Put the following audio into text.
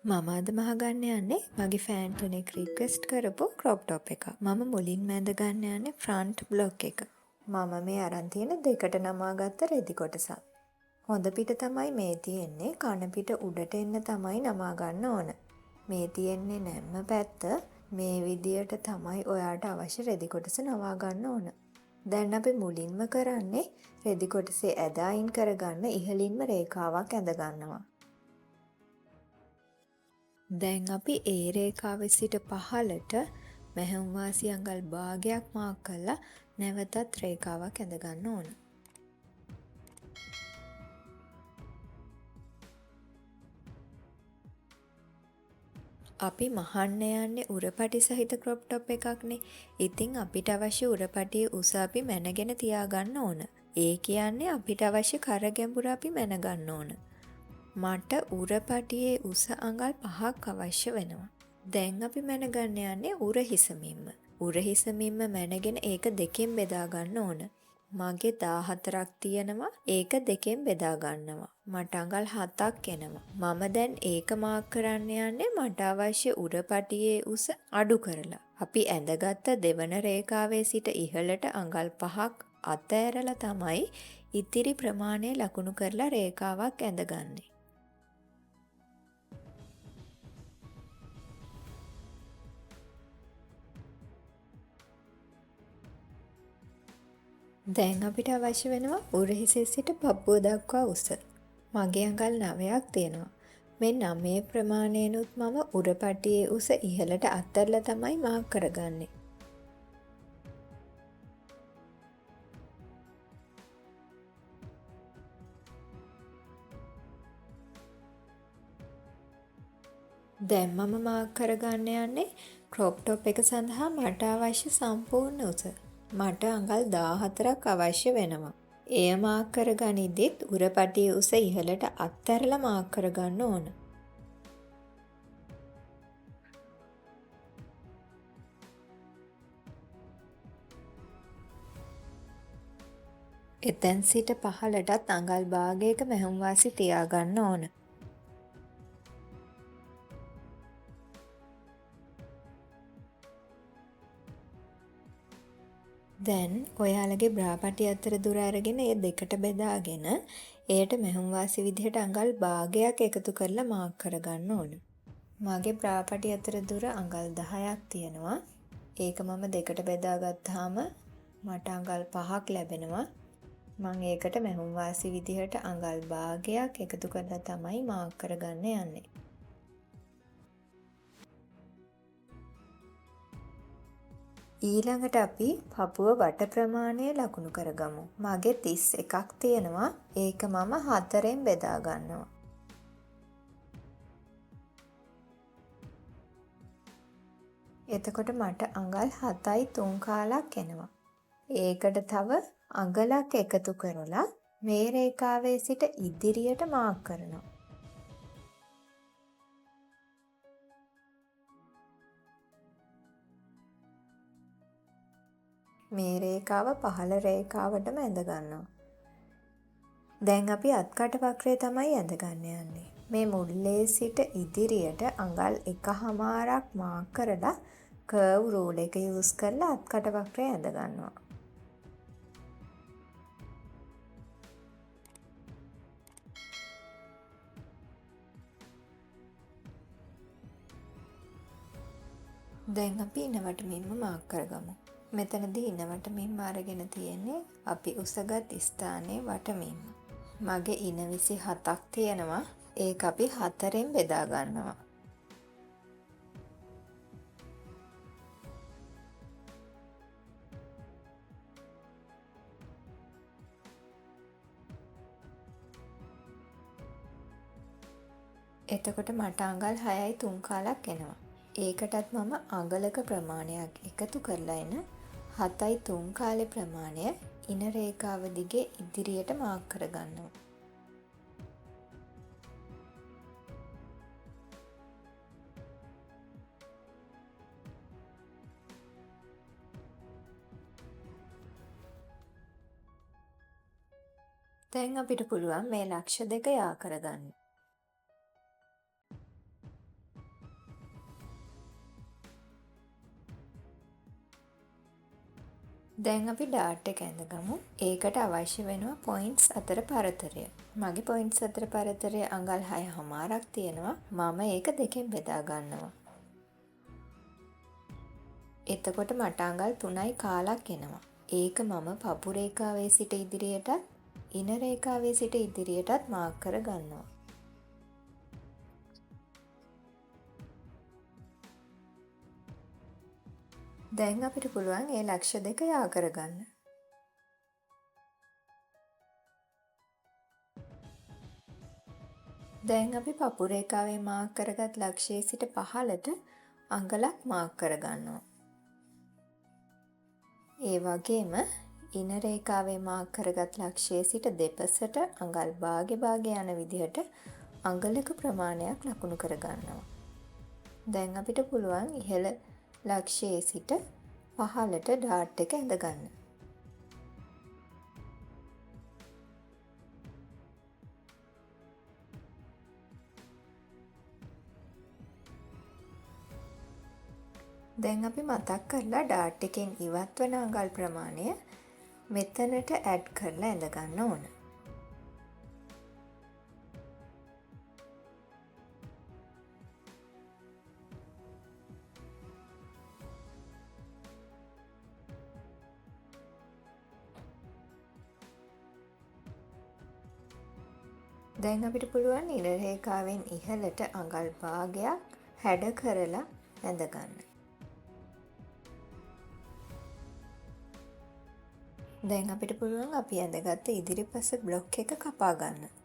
මම අද මහගන්න යන්නේ මගේ ෆෑන් කෙනෙක් රික්වෙස්ට් කරපු ක්‍රොප් ටොප් එක. මම මුලින්ම ඇඳ ගන්න යන්නේ ෆ්‍රන්ට් බ්ලොක් එක. මම මේ අරන් තියෙන දෙකට නමාගත්ත රෙදි කොටසක්. හොඳ පිට තමයි මේ තියෙන්නේ. කන පිට උඩට එන්න තමයි නමා ගන්න ඕන. මේ තියෙන්නේ නැම්ම පැත්ත. මේ විදියට තමයි ඔයාට අවශ්‍ය රෙදි කොටස නවා ගන්න ඕන. දැන් අපි මුලින්ම කරන්නේ රෙදි කොටසේ ඇද අයින් කරගන්න ඉහළින්ම රේඛාවක් ඇඳ ගන්නවා. දැන් අපි ඒ රේඛාවේ සිට පහළට මැහැවුම් වාසි අඟල් භාගයක් මාක් කරලා නැවතත් රේඛාවක් ඇඳ ගන්න ඕන. අපි මහන්න යන්නේ උරපටි සහිත ක්‍රොප් ටොප් එකක්නේ. ඉතින් අපිට අවශ්‍ය උරපටියේ උස අපි මැනගෙන තියාගන්න ඕන. ඒ කියන්නේ අපිට අවශ්‍ය කර ගැඹුර අපි මැනගන්න ඕන. මට උරපටියේ උස අඟල් 5ක් අවශ්‍ය වෙනවා. දැන් අපි මැනගන්න යන්නේ උරහිසමින්ම. උරහිසමින්ම මැනගෙන ඒක දෙකෙන් බෙදා ගන්න ඕන. මගේ 14ක් තියෙනවා. ඒක දෙකෙන් බෙදා ගන්නවා. මට අඟල් 7ක් එනවා. මම දැන් ඒක මාක් කරන්න යන්නේ මට අවශ්‍ය උරපටියේ උස අඩු කරලා. අපි ඇඳගත්ත දෙවන රේඛාවේ සිට ඉහළට අඟල් 5ක් අතෑරලා තමයි ඉතිරි ප්‍රමාණය ලකුණු කරලා රේඛාවක් ඇඳගන්නේ. දැන් අපිට අවශ්‍ය වෙනවා උරහිසේ සිට පපුව දක්වා උස. මගේ අඟල් 9ක් තියෙනවා. මේ 9 ප්‍රමාණයනොත් මම උරපටියේ උස ඉහළට අත්හැරලා තමයි මාක් කරගන්නේ. දැන් මම මාක් කරගන්න යන්නේ ක්‍රොප් ටොප් එක සඳහා මට අවශ්‍ය සම්පූර්ණ උස. මට අඟල් 14ක් අවශ්‍ය වෙනවා. එය මාක් කරගනිද්දිත් උරපටියේ උස ඉහළට අත්හැරලා මාක් කරගන්න ඕන. එතෙන් සිට පහළටත් අඟල් භාගයක මැහුම් වාසි තියාගන්න ඕන. දැන් ඔයාලගේ බ්‍රාපටි අතර දුර අරගෙන ඒ දෙකට බෙදාගෙන එයට මැහුම් වාසි විදිහට අඟල් භාගයක් එකතු කරලා මාක් කරගන්න ඕන. මගේ බ්‍රාපටි අතර දුර අඟල් 10ක් තියෙනවා. ඒක මම දෙකට බෙදාගත්තාම මට අඟල් 5ක් ලැබෙනවා. මම ඒකට මැහුම් වාසි විදිහට අඟල් භාගයක් එකතු කරලා තමයි මාක් කරගන්න යන්නේ. ඊළඟට අපි පපුව වට ප්‍රමාණය ලකුණු කරගමු. මගේ 31ක් තියෙනවා. ඒක මම 4ෙන් බෙදා ගන්නවා. එතකොට මට අඟල් 7යි 3 කාලක් එනවා. ඒකට තව අඟලක් එකතු කරලා මේ රේඛාවේ සිට ඉදිරියට මාක් කරනවා. මේ රේඛාව පහළ රේඛාවටම ඇඳ ගන්නවා. දැන් අපි අත්කට වක්‍රය තමයි ඇඳගන්න යන්නේ. මේ මුල්ලේ සිට ඉදිරියට අඟල් 1.5ක් මාක් කරලා කර්ව් රූල් එක යූස් කරලා අත්කට වක්‍රය ඇඳ ගන්නවා. දැන් අපි ඉනවටමින්ම මාක් කරගමු. මෙතනදී ඉනවටමින්ම අරගෙන තියෙන්නේ අපි උසගත් ස්ථානයේ වටමින්ම. මගේ ඉන 27ක් තියෙනවා. ඒක අපි 4ෙන් බෙදා ගන්නවා. එතකොට මට අඟල් 6යි 3 කාලක් එනවා. ඒකටත් මම අඟලක ප්‍රමාණයක් එකතු කරලා එන 7යි 3 කාලේ ප්‍රමාණය ඉන රේඛාව දිගේ ඉදිරියට මාක් කරගන්නවා. දැන් අපිට පුළුවන් මේ ලක්ෂ දෙක යා කරගන්න. දැන් අපි ඩාට් එක ඇඳගමු. ඒකට අවශ්‍ය වෙනවා පොයින්ට්ස් අතර පරතරය. මගේ පොයින්ට්ස් අතර පරතරය අඟල් 6.5ක් තියෙනවා. මම ඒක දෙකෙන් බෙදා ගන්නවා. එතකොට මට අඟල් 3.15ක් එනවා. ඒක මම පපු රේඛාවේ සිට ඉදිරියටත් ඉන රේඛාවේ සිට ඉදිරියටත් මාක් කර ගන්නවා. දැන් අපිට පුළුවන් ඒ ලක්ෂ දෙක යා කරගන්න. දැන් අපි පපු රේඛාවේ මාක් කරගත් ලක්ෂයේ සිට පහළට අඟලක් මාක් කරගන්නවා. ඒ වගේම ඉන රේඛාවේ මාක් කරගත් ලක්ෂයේ සිට දෙපසට අඟල් භාගේ යන විදිහට අඟලක ප්‍රමාණයක් ලකුණු කරගන්නවා. දැන් අපිට පුළුවන් ඉහළ ලක්ෂයේ සිට පහළට ඩාට් එක ඇඳගන්න. දැන් අපි මතක් කරලා ඩාට් එකෙන් ඉවත් වන අඟල් ප්‍රමාණය මෙතනට ඇඩ් කරලා ඇඳගන්න ඕන. දැන් අපිට පුළුවන් ඉන රේඛාවෙන් ඉහළට අඟල් භාගයක් හැඩ කරලා ඇඳගන්න. දැන් අපිට පුළුවන් අපි ඇඳගත්ත ඉදිරිපස බ්ලොක් එක කපා ගන්න.